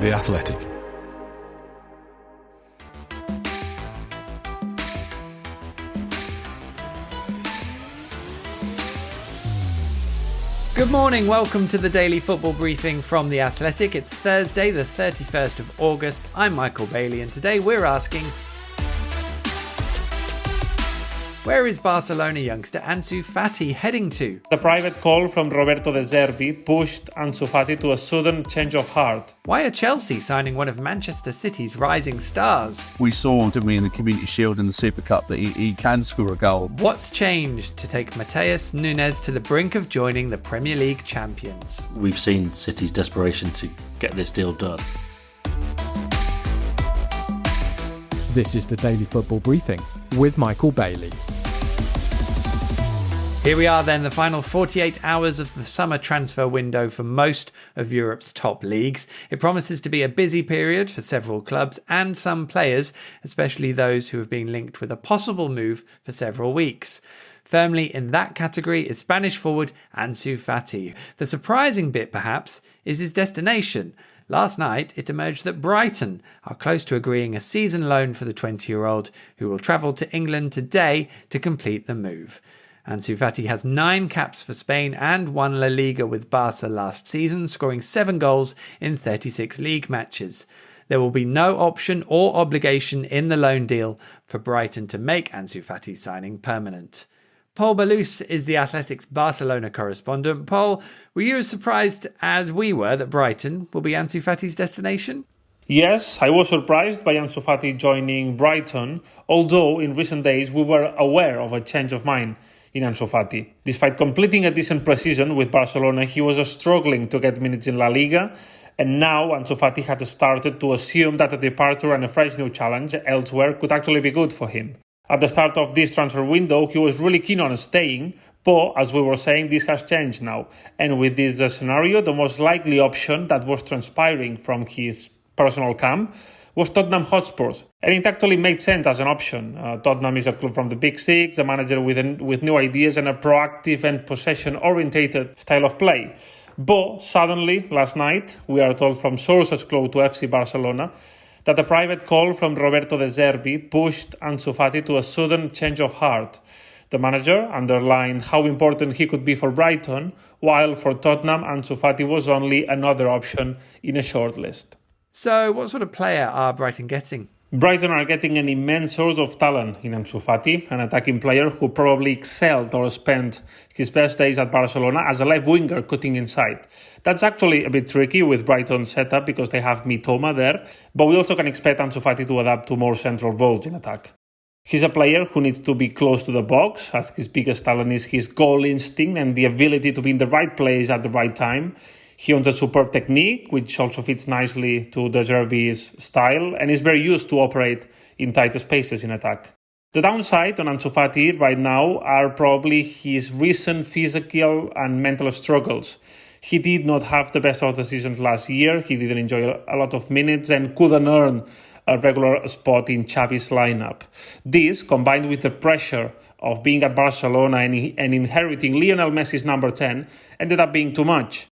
The Athletic. Good morning, welcome to the Daily Football Briefing from The Athletic. It's Thursday, the 31st of August. I'm Michael Bailey, and today we're asking, where is Barcelona youngster Ansu Fati heading to? The private call from Roberto De Zerbi pushed Ansu Fati to a sudden change of heart. Why are Chelsea signing one of Manchester City's rising stars? We saw, didn't we, in the Community Shield and the Super Cup that he can score a goal. What's changed to take Matheus Nunes to the brink of joining the Premier League champions? We've seen City's desperation to get this deal done. This is the Daily Football Briefing with Michael Bailey. Here we are then, the final 48 hours of the summer transfer window for most of Europe's top leagues. It promises to be a busy period for several clubs and some players, especially those who have been linked with a possible move for several weeks. Firmly in that category is Spanish forward Ansu Fati. The surprising bit, perhaps, is his destination. Last night, it emerged that Brighton are close to agreeing a season loan for the 20-year-old, who will travel to England today to complete the move. Ansu Fati has 9 caps for Spain and won La Liga with Barca last season, scoring 7 goals in 36 league matches. There will be no option or obligation in the loan deal for Brighton to make Ansu Fati's signing permanent. Paul Balous is the Athletic's Barcelona correspondent. Paul, were you as surprised as we were that Brighton will be Ansu Fati's destination? Yes, I was surprised by Ansu Fati joining Brighton, although in recent days we were aware of a change of mind in Ansu Fati. Despite completing a decent pre-season with Barcelona, he was struggling to get minutes in La Liga, and now Ansu Fati had started to assume that a departure and a fresh new challenge elsewhere could actually be good for him. At the start of this transfer window, he was really keen on staying, but as we were saying, this has changed now. And with this scenario, the most likely option that was transpiring from his personal camp was Tottenham Hotspurs. And it actually made sense as an option. Tottenham is a club from the Big Six, a manager with new ideas and a proactive and possession-orientated style of play. But suddenly, last night, we are told from sources close to FC Barcelona that a private call from Roberto De Zerbi pushed Ansu Fati to a sudden change of heart. The manager underlined how important he could be for Brighton, while for Tottenham, Ansu Fati was only another option in a short list. So, what sort of player are Brighton getting? Brighton are getting an immense source of talent in Ansu Fati, an attacking player who probably excelled or spent his best days at Barcelona as a left winger cutting inside. That's actually a bit tricky with Brighton's setup because they have Mitoma there, but we also can expect Ansu Fati to adapt to more central roles in attack. He's a player who needs to be close to the box, as his biggest talent is his goal instinct and the ability to be in the right place at the right time. He owns a superb technique, which also fits nicely to De Zerbi's style, and is very used to operate in tight spaces in attack. The downside on Ansu Fati right now are probably his recent physical and mental struggles. He did not have the best of the seasons last year. He didn't enjoy a lot of minutes and couldn't earn a regular spot in Xavi's lineup. This, combined with the pressure of being at Barcelona and inheriting Lionel Messi's number 10, ended up being too much.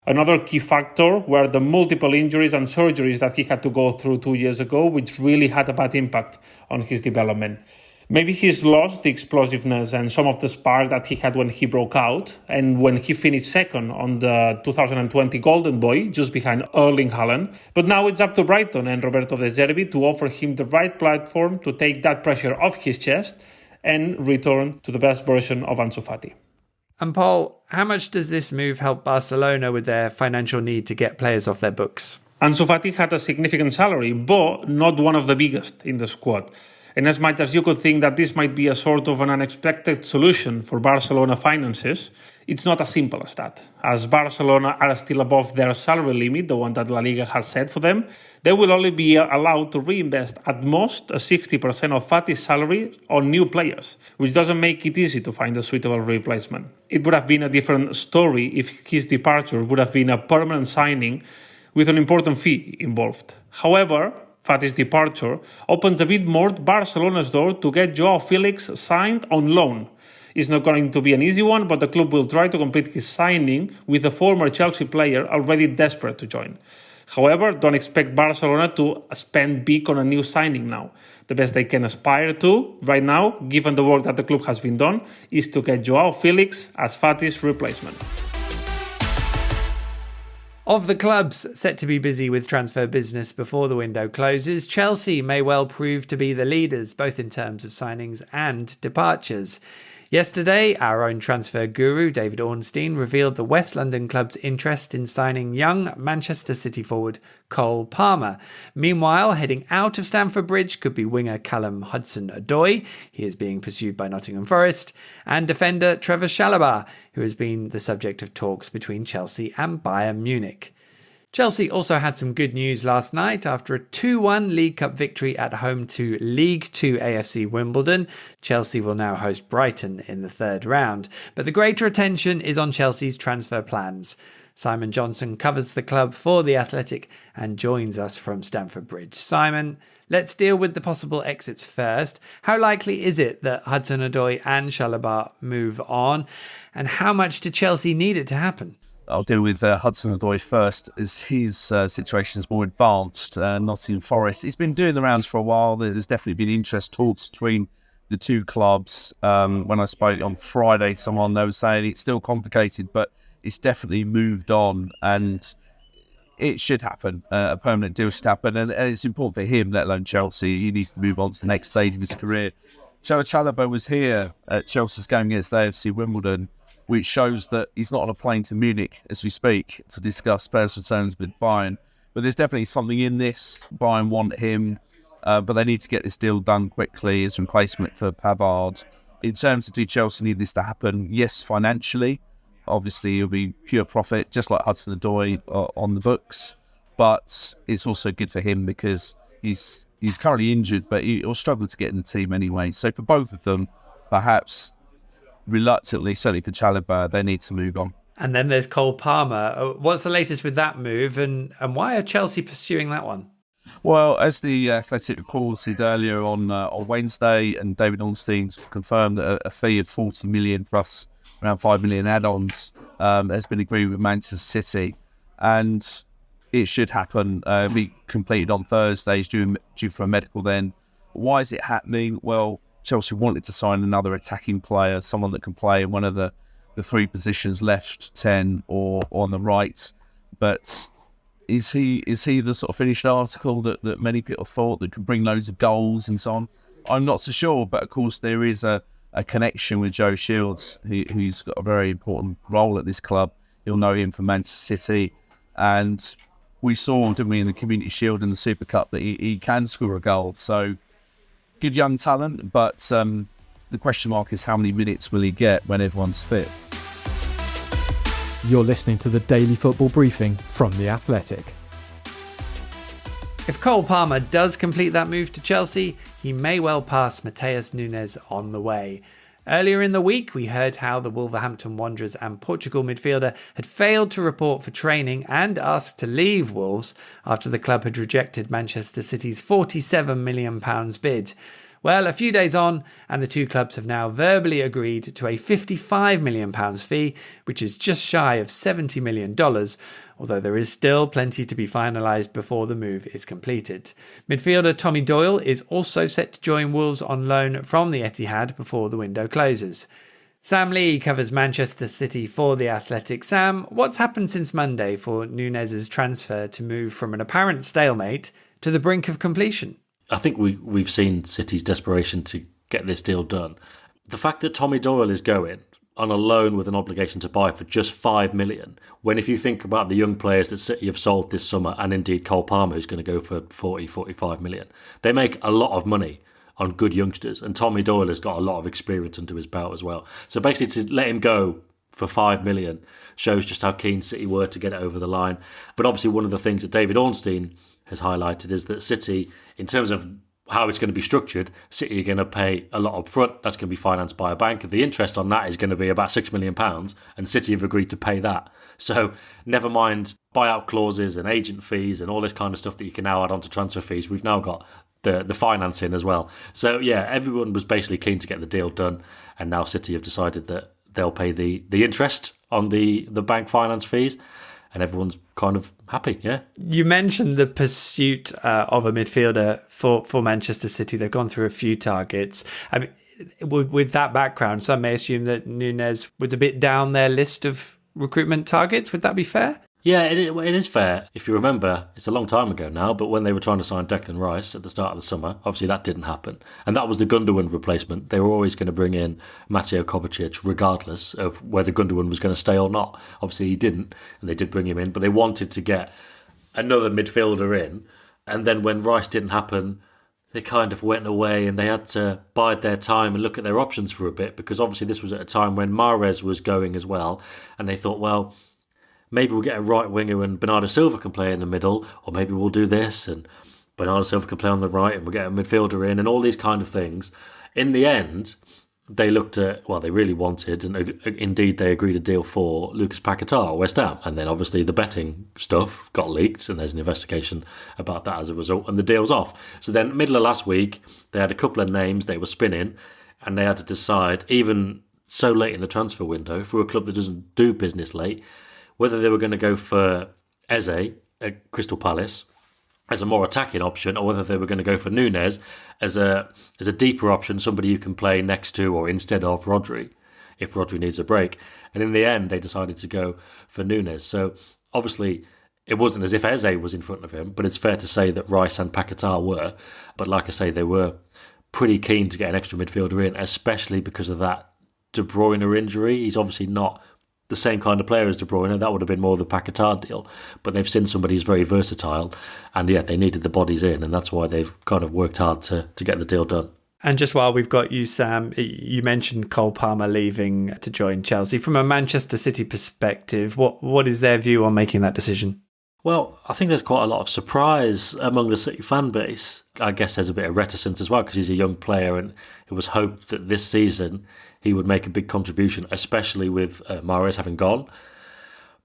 Another key factor were the multiple injuries and surgeries that he had to go through 2 years ago, which really had a bad impact on his development. Maybe he's lost the explosiveness and some of the spark that he had when he broke out and when he finished second on the 2020 Golden Boy, just behind Erling Haaland. But now it's up to Brighton and Roberto De Zerbi to offer him the right platform to take that pressure off his chest and return to the best version of Ansu Fati. And Paul, how much does this move help Barcelona with their financial need to get players off their books? Ansu Fati had a significant salary, but not one of the biggest in the squad. And as much as you could think that this might be a sort of an unexpected solution for Barcelona finances, it's not as simple as that. As Barcelona are still above their salary limit, the one that La Liga has set for them, they will only be allowed to reinvest at most 60% of Fati's salary on new players, which doesn't make it easy to find a suitable replacement. It would have been a different story if his departure would have been a permanent signing with an important fee involved. However, Fati's departure opens a bit more Barcelona's door to get Joao Felix signed on loan. It's not going to be an easy one, but the club will try to complete his signing with a former Chelsea player already desperate to join. However, don't expect Barcelona to spend big on a new signing now. The best they can aspire to right now, given the work that the club has been done, is to get Joao Felix as Fati's replacement. Of the clubs set to be busy with transfer business before the window closes, Chelsea may well prove to be the leaders, both in terms of signings and departures. Yesterday, our own transfer guru, David Ornstein, revealed the West London club's interest in signing young Manchester City forward Cole Palmer. Meanwhile, heading out of Stamford Bridge could be winger Callum Hudson-Odoi. He is being pursued by Nottingham Forest, and defender Trevor Chalobah, who has been the subject of talks between Chelsea and Bayern Munich. Chelsea also had some good news last night after a 2-1 League Cup victory at home to League 2 AFC Wimbledon. Chelsea will now host Brighton in the third round. But the greater attention is on Chelsea's transfer plans. Simon Johnson covers the club for The Athletic and joins us from Stamford Bridge. Simon, let's deal with the possible exits first. How likely is it that Hudson-Odoi and Chalobah move on? And how much did Chelsea need it to happen? I'll deal with Hudson-Odoi first, as his situation is more advanced. Nottingham Forest, he's been doing the rounds for a while. There's definitely been interest talks between the two clubs. When I spoke on Friday, someone was saying it's still complicated, but it's definitely moved on, and it should happen. A permanent deal should happen, and it's important for him, let alone Chelsea. He needs to move on to the next stage of his career. Chalobah was here at Chelsea's game against AFC Wimbledon, which shows that he's not on a plane to Munich as we speak to discuss players' returns with Bayern. But there's definitely something in this. Bayern want him, but they need to get this deal done quickly as replacement for Pavard. In terms of do Chelsea need this to happen, yes, financially. Obviously, it'll be pure profit, just like Hudson-Odoi on the books. But it's also good for him because he's currently injured, but he'll struggle to get in the team anyway. So for both of them, perhaps reluctantly, certainly for Chalobah, they need to move on. And then there's Cole Palmer. What's the latest with that move, and why are Chelsea pursuing that one? Well, as the Athletic reported earlier on Wednesday, and David Ornstein confirmed that a fee of 40 million plus around 5 million add-ons has been agreed with Manchester City, and it should happen. Be completed on Thursday. He's due for a medical then. Why is it happening? Well, Chelsea wanted to sign another attacking player, someone that can play in one of the three positions, left 10 or on the right. But is he the sort of finished article that many people thought that could bring loads of goals and so on? I'm not so sure, but of course there is a connection with Joe Shields, who's got a very important role at this club. You'll know him from Manchester City, and we saw, didn't we, in the Community Shield and the Super Cup that he can score a goal. So good young talent, but the question mark is how many minutes will he get when everyone's fit? You're listening to the Daily Football Briefing from The Athletic. If Cole Palmer does complete that move to Chelsea, he may well pass Matheus Nunes on the way. Earlier in the week, we heard how the Wolverhampton Wanderers and Portugal midfielder had failed to report for training and asked to leave Wolves after the club had rejected Manchester City's £47 million bid. Well, a few days on, and the two clubs have now verbally agreed to a £55 million fee, which is just shy of $70 million, although there is still plenty to be finalised before the move is completed. Midfielder Tommy Doyle is also set to join Wolves on loan from the Etihad before the window closes. Sam Lee covers Manchester City for The Athletic. Sam, what's happened since Monday for Nunes' transfer to move from an apparent stalemate to the brink of completion? I think we've seen City's desperation to get this deal done. The fact that Tommy Doyle is going on a loan with an obligation to buy for just $5 million, when if you think about the young players that City have sold this summer, and indeed Cole Palmer, who's going to go for 45 million, they make a lot of money on good youngsters, and Tommy Doyle has got a lot of experience under his belt as well. So basically to let him go for $5 million shows just how keen City were to get it over the line. But obviously one of the things that David Ornstein has highlighted is that City, in terms of how it's going to be structured, City are going to pay a lot up front. That's going to be financed by a bank. The interest on that is going to be about £6 million, and City have agreed to pay that. So never mind buyout clauses and agent fees and all this kind of stuff that you can now add on to transfer fees. We've now got the financing as well. So yeah, everyone was basically keen to get the deal done, and now City have decided that they'll pay the interest on the bank finance fees. and everyone's kind of happy, yeah. You mentioned the pursuit of a midfielder for Manchester City. They've gone through a few targets. I mean, with that background, some may assume that Nunez was a bit down their list of recruitment targets. Would that be fair? Yeah, it is fair. If you remember, it's a long time ago now, but when they were trying to sign Declan Rice at the start of the summer, obviously that didn't happen. And that was the Gundogan replacement. They were always going to bring in Mateo Kovacic regardless of whether Gundogan was going to stay or not. Obviously he didn't, and they did bring him in, but they wanted to get another midfielder in. And then when Rice didn't happen, they kind of went away and they had to bide their time and look at their options for a bit, because obviously this was at a time when Mahrez was going as well. And they thought, well, maybe we'll get a right winger and Bernardo Silva can play in the middle, or maybe we'll do this and Bernardo Silva can play on the right and we'll get a midfielder in, and all these kind of things. In the end, they looked at, well, they really wanted, and indeed they agreed a deal for Lucas Paquetá, West Ham. And then obviously the betting stuff got leaked and there's an investigation about that as a result, and the deal's off. So then middle of last week, they had a couple of names they were spinning, and they had to decide, even so late in the transfer window, for a club that doesn't do business late, whether they were going to go for Eze at Crystal Palace as a more attacking option, or whether they were going to go for Nunez as a deeper option, somebody who can play next to or instead of Rodri, if Rodri needs a break. And in the end, they decided to go for Nunez. So obviously, it wasn't as if Eze was in front of him, but it's fair to say that Rice and Paquetá were. But like I say, they were pretty keen to get an extra midfielder in, especially because of that De Bruyne injury. He's obviously not the same kind of player as De Bruyne. That would have been more the Paquetá deal. But they've seen somebody who's very versatile, and yeah, they needed the bodies in, and that's why they've kind of worked hard to get the deal done. And just while we've got you, Sam, you mentioned Cole Palmer leaving to join Chelsea. From a Manchester City perspective, what is their view on making that decision? Well, I think there's quite a lot of surprise among the City fan base. I guess there's a bit of reticence as well, because he's a young player, and it was hoped that this season he would make a big contribution, especially with Mahrez having gone.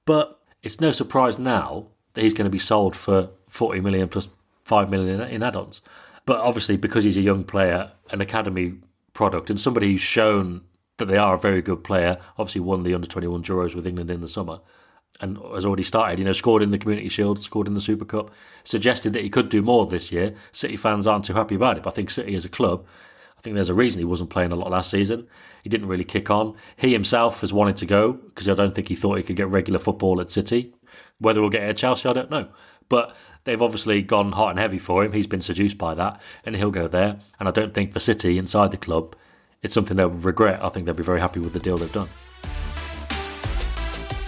But it's no surprise now that he's going to be sold for 40 million plus 5 million in add-ons. But obviously, because he's a young player, an academy product, and somebody who's shown that they are a very good player, obviously won the under-21 Euros with England in the summer, and has already started, scored in the Community Shield, scored in the Super Cup, suggested that he could do more this year. City fans aren't too happy about it, but I think City as a club, I think there's a reason he wasn't playing a lot last season. He didn't really kick on. He himself has wanted to go, because I don't think he thought he could get regular football at City. Whether we'll get it at Chelsea, I don't know. But they've obviously gone hot and heavy for him. He's been seduced by that, and he'll go there. And I don't think for City, inside the club, it's something they'll regret. I think they'll be very happy with the deal they've done.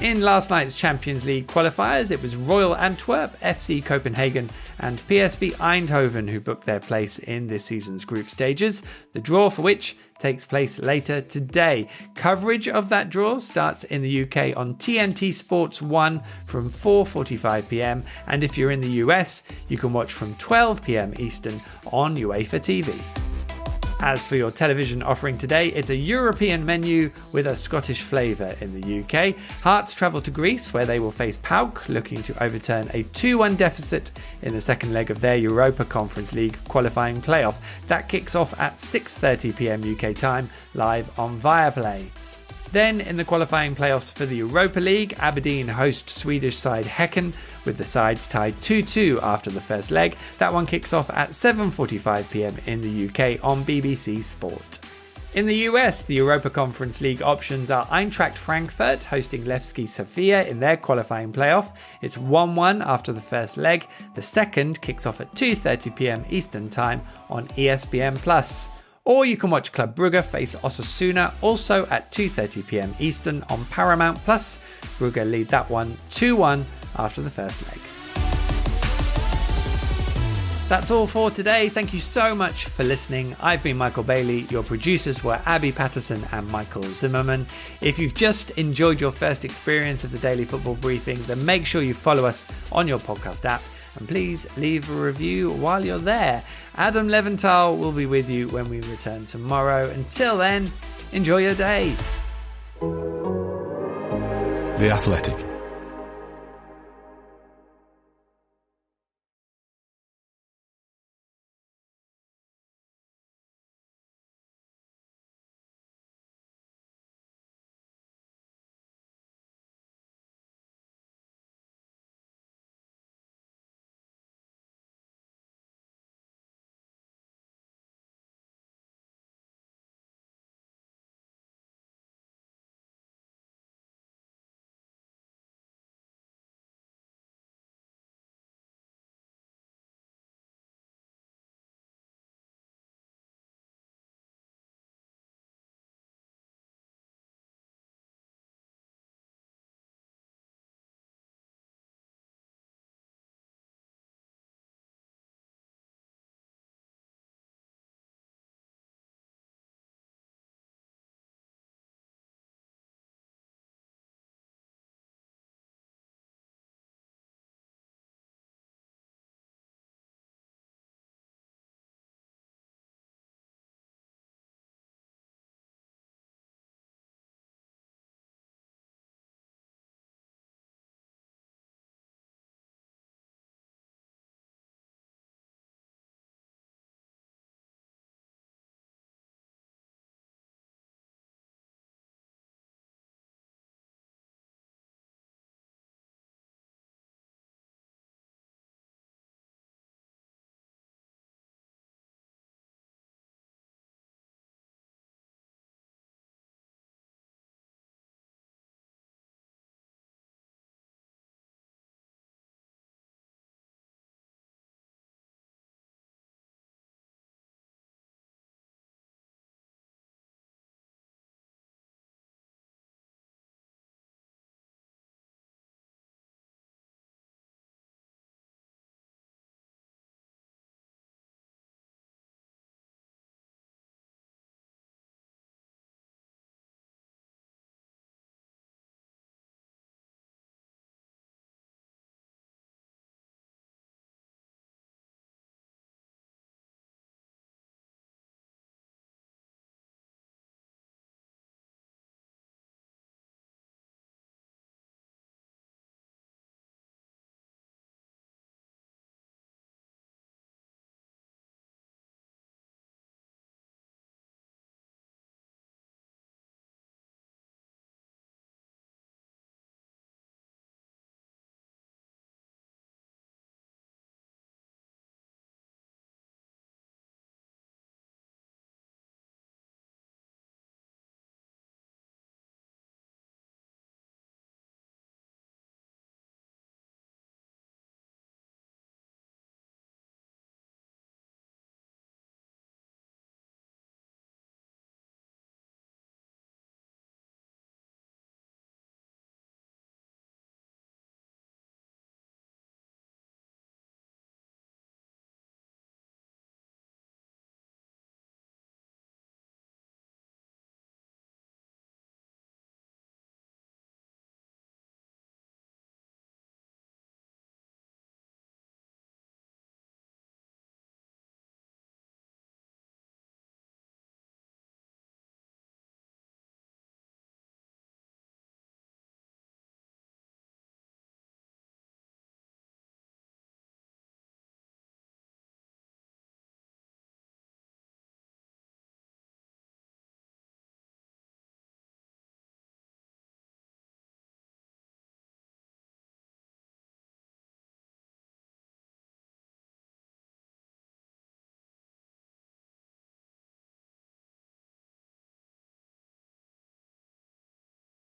In last night's Champions League qualifiers, it was Royal Antwerp, FC Copenhagen and PSV Eindhoven who booked their place in this season's group stages, the draw for which takes place later today. Coverage of that draw starts in the UK on TNT Sports 1 from 4:45pm, and if you're in the US, you can watch from 12pm Eastern on UEFA TV. As for your television offering today, it's a European menu with a Scottish flavour in the UK. Hearts travel to Greece, where they will face PAOK, looking to overturn a 2-1 deficit in the second leg of their Europa Conference League qualifying playoff. That kicks off at 6:30pm UK time, live on Viaplay. Then in the qualifying playoffs for the Europa League, Aberdeen host Swedish side Häcken, with the sides tied 2-2 after the first leg. That one kicks off at 7:45pm in the UK on BBC Sport. In the US, the Europa Conference League options are Eintracht Frankfurt hosting Levski Sofia in their qualifying playoff. It's 1-1 after the first leg. The second kicks off at 2:30pm Eastern Time on ESPN+. Or you can watch Club Brugge face Osasuna, also at 2:30pm Eastern on Paramount+. Brugge lead that one 2-1 after the first leg. That's all for today. Thank you so much for listening. I've been Michael Bailey. Your producers were Abby Patterson and Michael Zimmerman. If you've just enjoyed your first experience of the Daily Football Briefing, then make sure you follow us on your podcast app. And please leave a review while you're there. Adam Leventhal will be with you when we return tomorrow. Until then, enjoy your day. The Athletic.